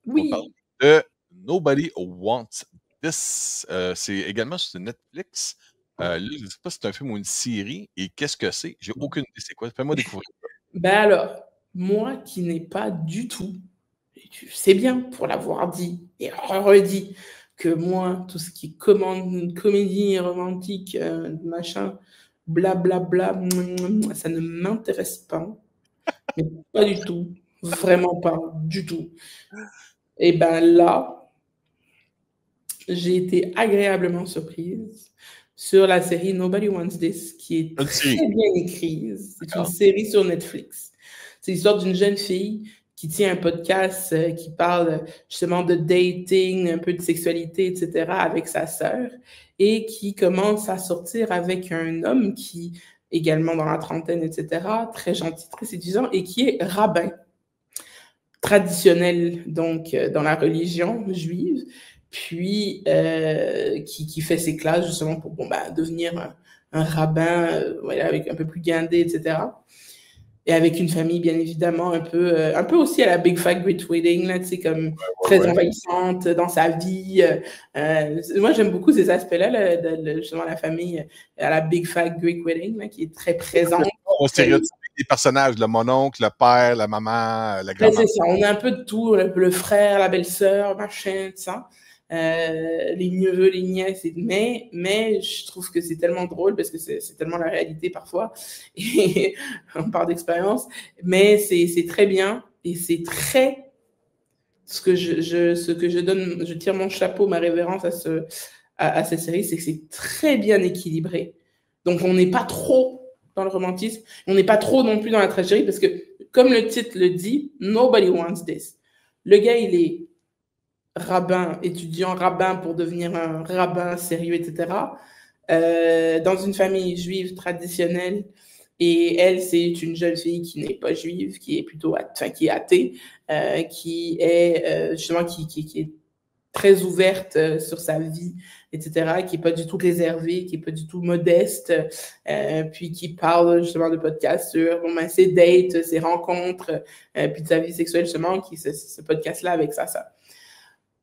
On Oui. parle de Nobody Wants This. C'est également sur Netflix. Là, je ne sais pas si c'est un film ou une série. Et qu'est-ce que c'est? J'ai aucune idée. C'est quoi? Fais-moi découvrir. Ben alors, moi qui n'ai pas du tout, et tu sais bien pour l'avoir dit et redit, que moi, tout ce qui est comédie romantique, machin, blablabla, ça ne m'intéresse pas. Mais pas du tout. Vraiment pas du tout. Et ben là, j'ai été agréablement surprise sur la série Nobody Wants This, qui est Une série. très bien écrite. C'est une D'accord. série sur Netflix. C'est l'histoire d'une jeune fille qui tient un podcast qui parle justement de dating, un peu de sexualité, etc., avec sa sœur, et qui commence à sortir avec un homme qui, également dans la trentaine, etc., très gentil, très séduisant, et qui est rabbin, traditionnel, donc, dans la religion juive, puis qui fait ses classes justement pour devenir un rabbin voilà, avec un peu plus guindé, etc. Et avec une famille, bien évidemment, un peu aussi à la Big Fat Great Wedding, là, tu sais, comme très envahissante dans sa vie. Moi, j'aime beaucoup ces aspects-là, là, justement, la famille à la Big Fat Great Wedding, là, qui est très présente. On stéréotype les personnages, le mononcle, le père, la maman, la grand-mère. C'est ça, on a un peu de tout, le frère, la belle-sœur, machin, tout ça. Les neveux, les nièces, mais je trouve que c'est tellement drôle parce que c'est tellement la réalité parfois, et on parle d'expérience, mais c'est très bien et c'est très ce que je donne, je tire mon chapeau, ma révérence à cette série, c'est que c'est très bien équilibré. Donc on n'est pas trop dans le romantisme, on n'est pas trop non plus dans la tragédie parce que, comme le titre le dit, Nobody Wants This. Le gars, il est rabbin, étudiant rabbin pour devenir un rabbin sérieux, etc. Dans une famille juive traditionnelle, et elle, c'est une jeune fille qui n'est pas juive, qui est plutôt, qui est athée, qui est justement qui est très ouverte sur sa vie, etc., qui n'est pas du tout réservée, qui n'est pas du tout modeste, puis qui parle justement de podcasts sur ses dates, ses rencontres, puis de sa vie sexuelle, justement, ce podcast-là avec ça.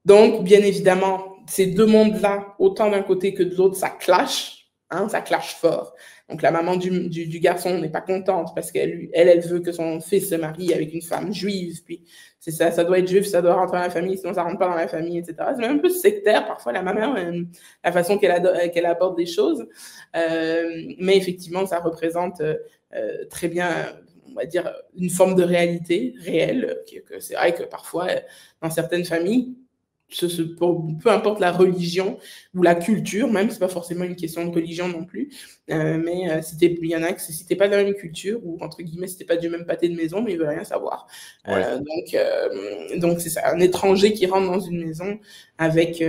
Donc, bien évidemment, ces deux mondes-là, autant d'un côté que de l'autre, ça clash, hein, ça clash fort. Donc, la maman du garçon n'est pas contente parce elle veut que son fils se marie avec une femme juive, puis c'est ça, ça doit être juif, ça doit rentrer dans la famille, sinon ça rentre pas dans la famille, etc. C'est même un peu sectaire parfois, la maman, la façon qu'elle aborde des choses. Mais effectivement, ça représente très bien, on va dire, une forme de réalité réelle, que c'est vrai que parfois, dans certaines familles, peu importe la religion ou la culture, même, c'est pas forcément une question de religion non plus, mais il y en a que si t'es pas de la même culture, ou entre guillemets, si t'es pas du même pâté de maison, mais ils veulent rien savoir. Donc c'est ça, un étranger qui rentre dans une maison avec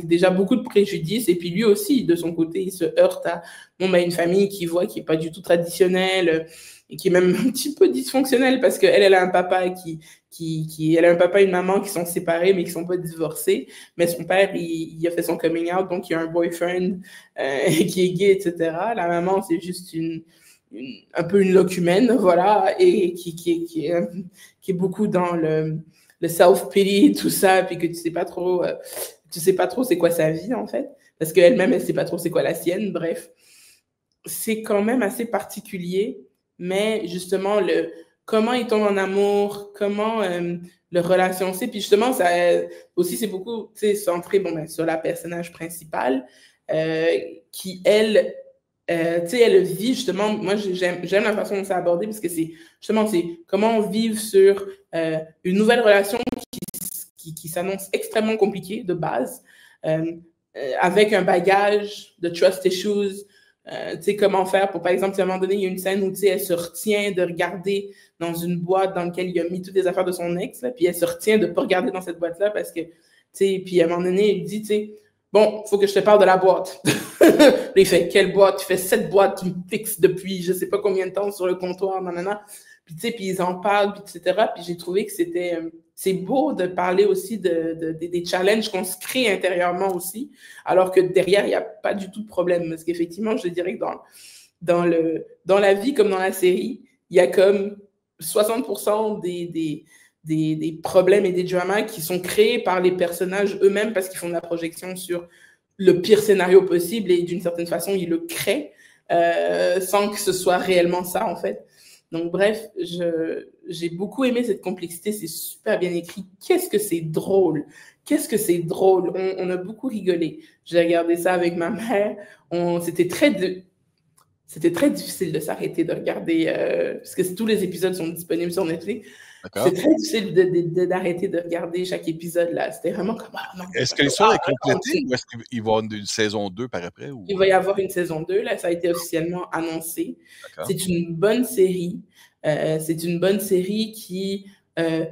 déjà beaucoup de préjudices, et puis lui aussi, de son côté, il se heurte à une famille qui voit qui est pas du tout traditionnelle, et qui est même un petit peu dysfonctionnelle, parce qu'elle a un papa elle a un papa et une maman qui sont séparés, mais qui sont pas divorcés. Mais son père, il a fait son coming out, donc il a un boyfriend qui est gay, etc. La maman, c'est juste un peu une locumène, voilà, et qui est beaucoup dans le self-pity, tout ça, puis que tu sais pas trop c'est quoi sa vie, en fait, parce qu'elle-même, elle sait pas trop c'est quoi la sienne, bref. C'est quand même assez particulier, mais justement, comment ils tombent en amour, comment leur relation c'est, puis justement, ça aussi, c'est beaucoup centré sur la personnage principale, qui, elle, elle vit justement, moi j'aime la façon dont c'est abordé, parce que c'est comment vivre sur une nouvelle relation qui s'annonce extrêmement compliquée de base, avec un bagage de trust issues. Comment faire pour, par exemple, à un moment donné, il y a une scène où elle se retient de regarder dans une boîte dans laquelle il a mis toutes les affaires de son ex, là, puis elle se retient de ne pas regarder dans cette boîte-là parce que, puis à un moment donné, il dit, bon, il faut que je te parle de la boîte. Il fait, quelle boîte? Il fait 7 boîtes qui me fixent depuis je ne sais pas combien de temps sur le comptoir, nanana. Puis, puis ils en parlent, puis, etc. Puis j'ai trouvé que c'est beau de parler aussi des challenges qu'on se crée intérieurement aussi, alors que derrière, il n'y a pas du tout de problème. Parce qu'effectivement, je dirais que dans la vie comme dans la série, il y a comme 60% des problèmes et des dramas qui sont créés par les personnages eux-mêmes parce qu'ils font de la projection sur le pire scénario possible et d'une certaine façon, ils le créent sans que ce soit réellement ça, en fait. Donc, bref, j'ai beaucoup aimé cette complexité. C'est super bien écrit. Qu'est-ce que c'est drôle! Qu'est-ce que c'est drôle! On a beaucoup rigolé. J'ai regardé ça avec ma mère. C'était très difficile de s'arrêter de regarder, parce que tous les épisodes sont disponibles sur Netflix. C'est très difficile d'arrêter de regarder chaque épisode, là. C'était vraiment comme... Est-ce que l'histoire est complétée ou est-ce qu'il va y avoir une saison 2 par après? Ou... Il va y avoir une saison 2, là, ça a été officiellement annoncé. C'est une bonne série. C'est une bonne série qui...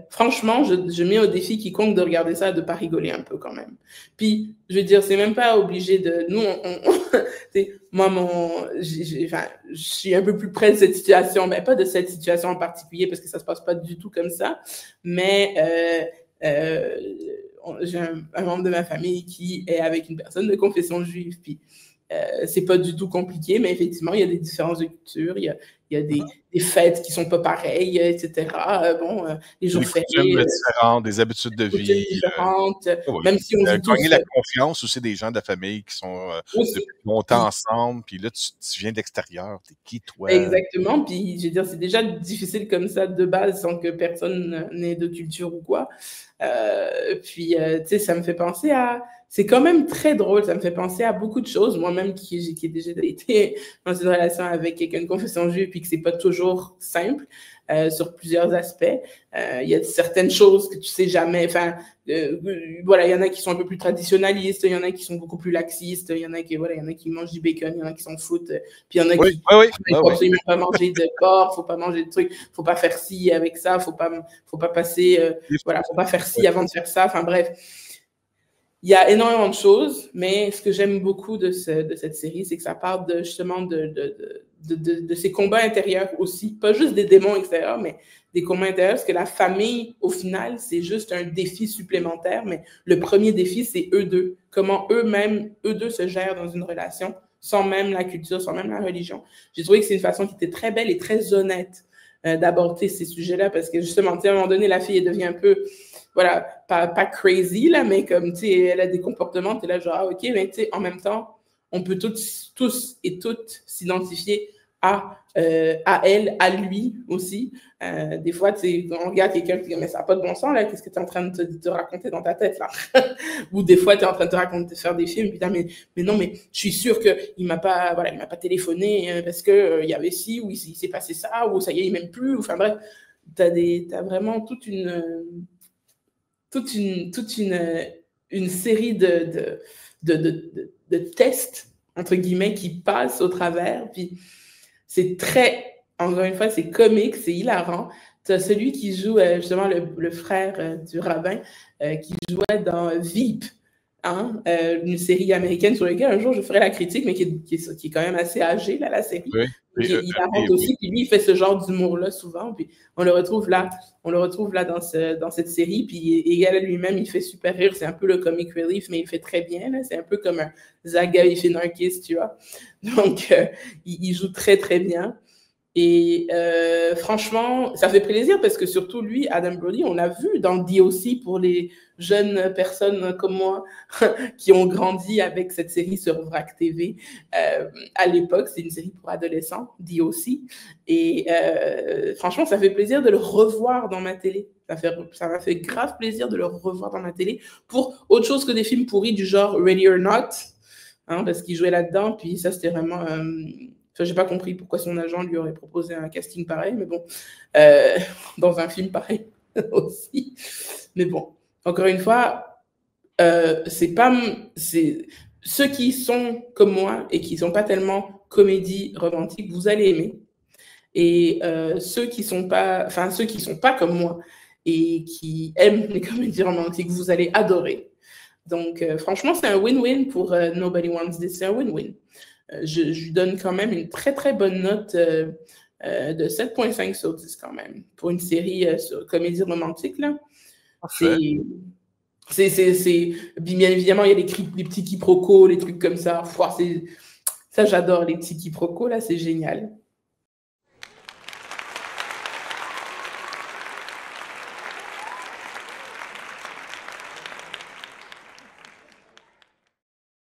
franchement, je mets au défi quiconque de regarder ça, de ne pas rigoler un peu quand même. Puis, je veux dire, c'est même pas obligé de... Nous, moi, je suis un peu plus près de cette situation, mais pas de cette situation en particulier, parce que ça se passe pas du tout comme ça, mais j'ai un membre de ma famille qui est avec une personne de confession juive, puis c'est pas du tout compliqué, mais effectivement, il y a des différences de culture, il y a des fêtes qui sont pas pareilles, etc. Les jours fériés... différentes, des habitudes de vie. Différentes, même si on vit tous... Gagner la confiance aussi des gens de la famille qui sont depuis longtemps ensemble, puis là, tu viens de l'extérieur, t'es qui, toi? Exactement, puis je veux dire, c'est déjà difficile comme ça de base, sans que personne n'ait de culture ou quoi. Puis, tu sais, ça me fait penser à... C'est quand même très drôle, ça me fait penser à beaucoup de choses. Moi-même, qui ai déjà été dans une relation avec quelqu'un de confession juive, puis que c'est pas toujours simple sur plusieurs aspects. Il y a certaines choses que tu sais jamais. Enfin, voilà, il y en a qui sont un peu plus traditionnalistes, il y en a qui sont beaucoup plus laxistes, il y en a qui mangent du bacon, il y en a qui s'en foutent, puis il y en a qui faut absolument pas manger de porc, faut pas manger de trucs, faut pas faire ci avec ça, faut pas passer, voilà, faut pas faire ci avant de faire ça. Enfin bref. Il y a énormément de choses, mais ce que j'aime beaucoup de cette série, c'est que ça parle justement de ces combats intérieurs aussi, pas juste des démons extérieurs, mais des combats intérieurs, parce que la famille, au final, c'est juste un défi supplémentaire, mais le premier défi, c'est eux deux. Comment eux deux se gèrent dans une relation, sans même la culture, sans même la religion. J'ai trouvé que c'est une façon qui était très belle et très honnête d'aborder ces sujets-là, parce que justement, à un moment donné, la fille, elle devient un peu... Voilà, pas crazy, là, mais comme, tu sais, elle a des comportements, tu es là, genre, ok, mais tu sais, en même temps, on peut tous et toutes s'identifier à elle, à lui aussi. Des fois, tu sais, on regarde quelqu'un qui dit, mais ça n'a pas de bon sens, là, qu'est-ce que tu es en train de te raconter dans ta tête, là? Ou des fois, tu es en train de te raconter, de faire des films, putain, mais non, mais je suis sûre qu'il m'a pas téléphoné parce qu'il y avait ci, ou il s'est passé ça, ou ça y est, il m'aime plus, enfin bref, t'as vraiment toute une série de tests, entre guillemets, qui passent au travers. Puis c'est encore une fois, c'est comique, c'est hilarant. Tu as celui qui joue, justement, le frère du rabbin, qui jouait dans Veep, hein, une série américaine sur laquelle un jour je ferai la critique, mais qui est quand même assez âgée, là, la série. Oui. Il raconte aussi, puis lui, il fait ce genre d'humour-là souvent, puis on le retrouve là dans cette série, puis Egal lui-même, il fait super rire, c'est un peu le comic relief, mais il fait très bien, là. C'est un peu comme un Zach Galifianakis, tu vois. Donc, il joue très, très bien. Et franchement, ça fait plaisir parce que surtout lui, Adam Brody, on l'a vu dans DOC pour les jeunes personnes comme moi qui ont grandi avec cette série sur VRAC TV. À l'époque, c'est une série pour adolescents, DOC. Et franchement, ça fait plaisir de le revoir dans ma télé. Ça m'a fait grave plaisir de le revoir dans ma télé pour autre chose que des films pourris du genre Ready or Not, hein, parce qu'il jouait là-dedans. Puis ça, c'était vraiment... Enfin, j'ai pas compris pourquoi son agent lui aurait proposé un casting pareil, mais bon, dans un film pareil aussi. Mais bon, encore une fois, ceux qui sont comme moi et qui sont pas tellement comédie romantique, vous allez aimer. Et ceux qui sont pas comme moi et qui aiment les comédies romantiques, vous allez adorer. Donc, franchement, c'est un win-win pour Nobody Wants This, c'est un win-win. Je lui donne quand même une très, très bonne note de 7,5 sur 10 quand même. Pour une série sur comédie romantique, là. C'est bien évidemment, il y a les petits quiproquos, les trucs comme ça. Ça, j'adore les petits quiproquos, là, c'est génial.